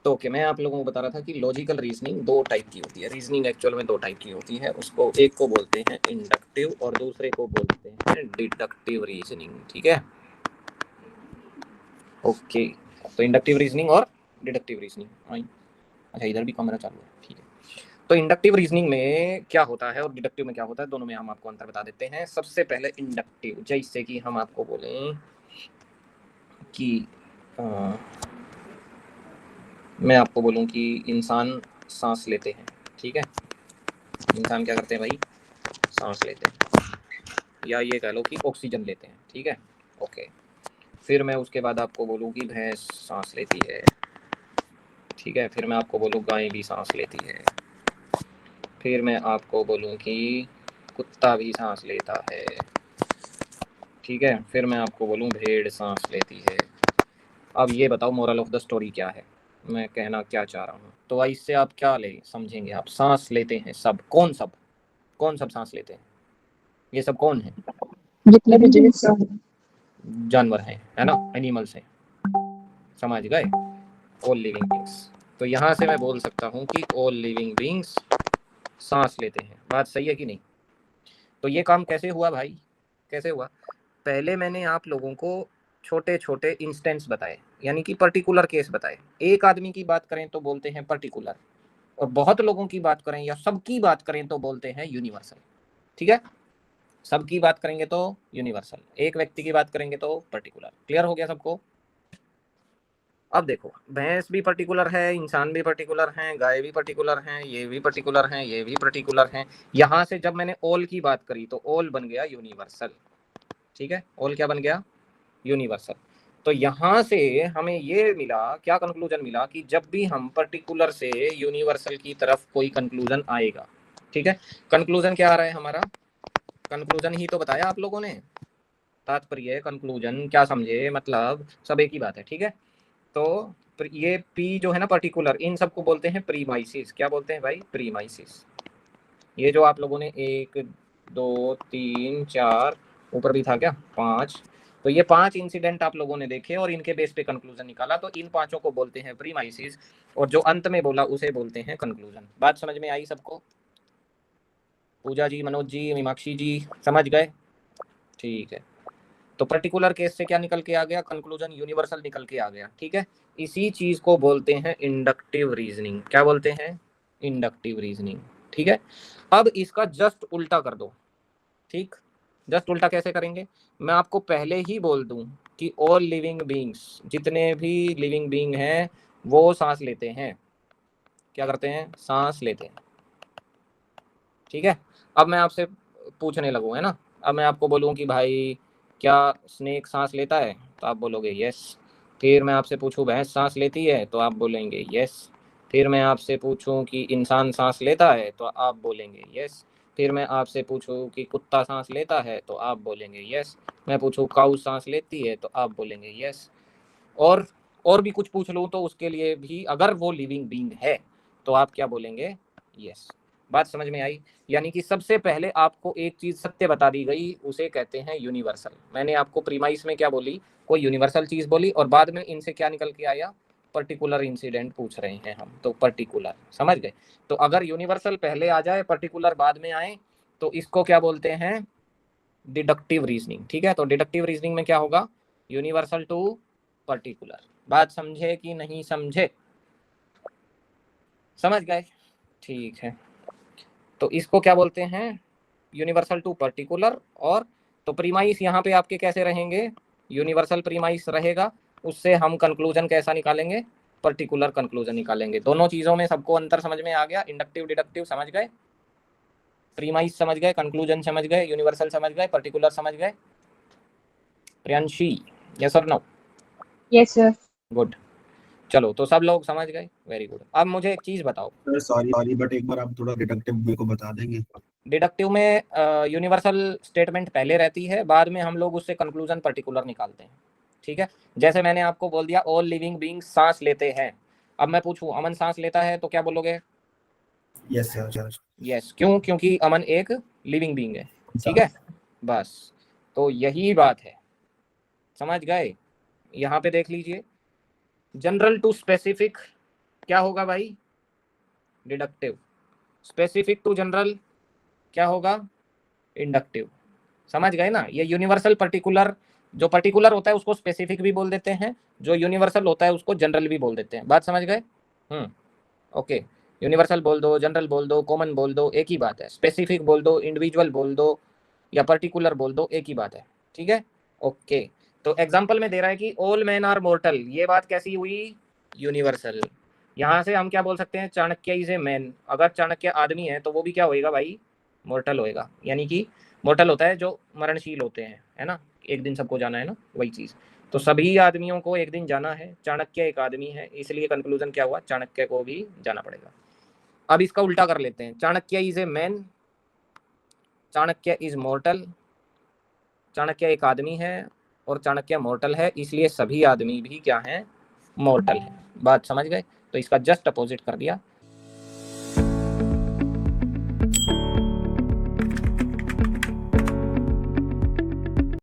तो ओके, मैं आप लोगों को बता रहा था कि लॉजिकल रीजनिंग दो टाइप की होती है। रीजनिंग एक्चुअल में दो टाइप की होती है। उसको एक को बोलते हैं इंडक्टिव और दूसरे को बोलते हैं डिडक्टिव रीजनिंग। ठीक है, ओके। तो इंडक्टिव रीजनिंग और डिडक्टिव रीजनिंग, अच्छा इधर भी कैमरा चालू है, ठीक है। तो इंडक्टिव रीजनिंग में क्या होता है और डिडक्टिव में क्या होता है, दोनों में हम आपको अंतर बता देते हैं। सबसे पहले इंडक्टिव, जैसे कि हम आपको बोलें कि मैं आपको बोलूं कि इंसान सांस लेते हैं, ठीक है। इंसान क्या करते हैं भाई, सांस लेते हैं, या ये कह लो कि ऑक्सीजन लेते हैं, ठीक है, ओके। फिर मैं उसके बाद आपको बोलूं कि भैंस सांस लेती है, ठीक है। फिर मैं आपको बोलूं गाय भी सांस लेती है। फिर मैं आपको बोलूं कि कुत्ता भी सांस लेता है, ठीक है। फिर मैं आपको बोलूं भेड़ सांस लेती है। अब ये बताओ मोरल ऑफ द स्टोरी क्या है, मैं कहना क्या चाह रहा हूँ। तो इससे आप क्या ले समझेंगे, आप सांस लेते हैं सब, कौन सब, कौन सब सांस लेते हैं, ये सब कौन है, जितने भी जीवित जानवर हैं, है ना, एनिमल्स हैं, समझ गए, ऑल लिविंग बींग्स। तो यहाँ से मैं बोल सकता हूँ कि ऑल लिविंग बींग्स सांस लेते हैं। बात सही है कि नहीं। तो ये काम कैसे हुआ भाई, कैसे हुआ, पहले मैंने आप लोगों को छोटे छोटे इंस्टेंस बताए, यानी कि पर्टिकुलर केस बताए। एक आदमी की बात करें तो बोलते हैं पर्टिकुलर, और बहुत लोगों की बात करें या सबकी बात करें तो बोलते हैं यूनिवर्सल, ठीक है। सबकी बात करेंगे तो यूनिवर्सल, एक व्यक्ति की बात करेंगे तो पर्टिकुलर। क्लियर हो गया सबको। अब देखो, भैंस भी पर्टिकुलर है, इंसान भी पर्टिकुलर है, गाय भी पर्टिकुलर है, ये भी पर्टिकुलर है, ये भी पर्टिकुलर है। यहां से जब मैंने ऑल की बात करी तो ऑल बन गया यूनिवर्सल, ठीक है। ऑल क्या बन गया, यूनिवर्सल। तो यहां से हमें ये मिला, क्या कंक्लूजन मिला, कि जब भी हम पर्टिकुलर से यूनिवर्सल की तरफ कोई कंक्लूजन आएगा, ठीक है। कंक्लूजन क्या आ रहा है हमारा, कंक्लूजन ही तो बताया आप लोगों ने, तात्पर्य कंक्लूजन क्या समझे, मतलब सब एक ही बात है, ठीक है। तो ये पी जो है ना पर्टिकुलर, इन सबको बोलते हैं प्रीमाइसिस। क्या बोलते हैं भाई, प्रीमाइसिस। ये जो आप लोगों ने 1 2 3 4 ऊपर भी था क्या 5, तो ये 5 इंसिडेंट आप लोगों ने देखे और इनके बेस पे कंक्लूजन निकाला, तो इन पांचों को बोलते हैं प्रीमाइसिस, और जो अंत में बोला उसे बोलते हैं कंक्लूजन। बात समझ में आई सबको, पूजा जी, मनोज जी, मीमाक्षी जी, समझ गए, ठीक है। तो पर्टिकुलर केस से क्या निकल के आ गया, कंक्लूजन यूनिवर्सल निकल के आ गया, ठीक है। इसी चीज को बोलते हैं इंडक्टिव रीजनिंग। क्या बोलते हैं, इंडक्टिव रीजनिंग, ठीक है। अब इसका जस्ट उल्टा कर दो, ठीक। जस्ट उल्टा कैसे करेंगे, मैं आपको पहले ही बोल दूं कि ऑल लिविंग बींग्स, जितने भी लिविंग बींग हैं वो सांस लेते हैं। क्या करते हैं, सांस लेते हैं, ठीक है। अब मैं आपसे पूछने लगूँ, है ना, अब मैं आपको बोलूँ कि भाई क्या स्नेक सांस लेता है, तो आप बोलोगे यस। फिर मैं आपसे पूछूं भैंस सांस लेती है, तो आप बोलेंगे यस। फिर मैं आपसे पूछूं कि इंसान सांस लेता है, तो आप बोलेंगे यस। फिर मैं आपसे पूछूं कि कुत्ता सांस लेता है, तो आप बोलेंगे यस। मैं पूछूं काऊ सांस लेती है, तो आप बोलेंगे यस। और भी कुछ पूछ लूँ तो उसके लिए भी, अगर वो लिविंग बींग है तो आप क्या बोलेंगे, यस। बात समझ में आई। यानी कि सबसे पहले आपको एक चीज सत्य बता दी गई, उसे कहते हैं यूनिवर्सल। मैंने आपको प्रीमाइस में क्या बोली, कोई यूनिवर्सल चीज बोली, और बाद में इनसे क्या निकल के आया, पर्टिकुलर इंसिडेंट पूछ रहे हैं हम, तो पर्टिकुलर, समझ गए। तो अगर यूनिवर्सल पहले आ जाए पर्टिकुलर बाद में आए तो इसको क्या बोलते हैं, डिडक्टिव रीजनिंग, ठीक है। तो डिडक्टिव रीजनिंग में क्या होगा, यूनिवर्सल टू पर्टिकुलर। बात समझे कि नहीं समझे, समझ गए, ठीक है। तो इसको क्या बोलते हैं, यूनिवर्सल टू पर्टिकुलर। और तो प्रीमाइस यहाँ पे आपके कैसे रहेंगे, यूनिवर्सल प्रीमाइस रहेगा, उससे हम कंक्लूजन कैसा निकालेंगे, पर्टिकुलर कंक्लूजन निकालेंगे। दोनों चीजों में सबको अंतर समझ में आ गया, इंडक्टिव डिडक्टिव समझ गए, प्रीमाइस समझ गए, कंक्लूजन समझ गए, यूनिवर्सल समझ गए, पर्टिकुलर समझ गए। प्रियांशी, यस और नो, यस सर। गुड। चलो तो सब लोग समझ गए, वेरी गुड। अब मुझे एक चीज बताओ, सॉरी बट एक बार आप थोड़ा डिडक्टिव मेरे को बता देंगे। डिडक्टिव में यूनिवर्सल स्टेटमेंट पहले रहती है, बाद में हम लोग उससे कंक्लूजन पर्टिकुलर निकालते हैं, ठीक है। जैसे मैंने आपको बोल दिया ऑल लिविंग बीइंग्स सांस लेते हैं, अब मैं पूछूं अमन सांस लेता है, तो क्या बोलोगे, यस सर। यस। क्यों, क्योंकि अमन एक लिविंग बीइंग है, ठीक है, बस। तो यही बात है, समझ गए। यहाँ पे देख लीजिए, जनरल टू स्पेसिफिक क्या होगा भाई, डिडक्टिव। स्पेसिफिक टू जनरल क्या होगा, इंडक्टिव। समझ गए ना, ये यूनिवर्सल पर्टिकुलर, जो पर्टिकुलर होता है उसको स्पेसिफिक भी बोल देते हैं, जो यूनिवर्सल होता है उसको जनरल भी बोल देते हैं। बात समझ गए? ओके, यूनिवर्सल बोल दो, जनरल बोल दो, कॉमन बोल दो, एक ही बात है। स्पेसिफिक बोल दो, इंडिविजुअल बोल दो या पर्टिकुलर बोल दो, एक ही बात है। ठीक है, ओके। तो एग्जांपल में दे रहा है कि ऑल मैन आर मॉर्टल, ये बात कैसी हुई, यूनिवर्सल। यहाँ से हम क्या बोल सकते हैं, चाणक्य इज ए मैन, अगर चाणक्य आदमी है तो वो भी क्या होएगा भाई, मॉर्टल होएगा। यानी कि मॉर्टल होता है जो मरणशील होते हैं, है ना, एक दिन सबको जाना है ना, वही चीज। तो सभी आदमियों को एक दिन जाना है, चाणक्य एक आदमी है, इसलिए कंक्लूजन क्या हुआ, चाणक्य को भी जाना पड़ेगा। अब इसका उल्टा कर लेते हैं, Chanakya is a man, Chanakya is मॉर्टल, Chanakya एक आदमी है और चाणक्य मॉर्टल है, इसलिए सभी आदमी भी क्या हैं, मॉर्टल है। बात समझ गए? तो इसका जस्ट अपोजिट कर दिया,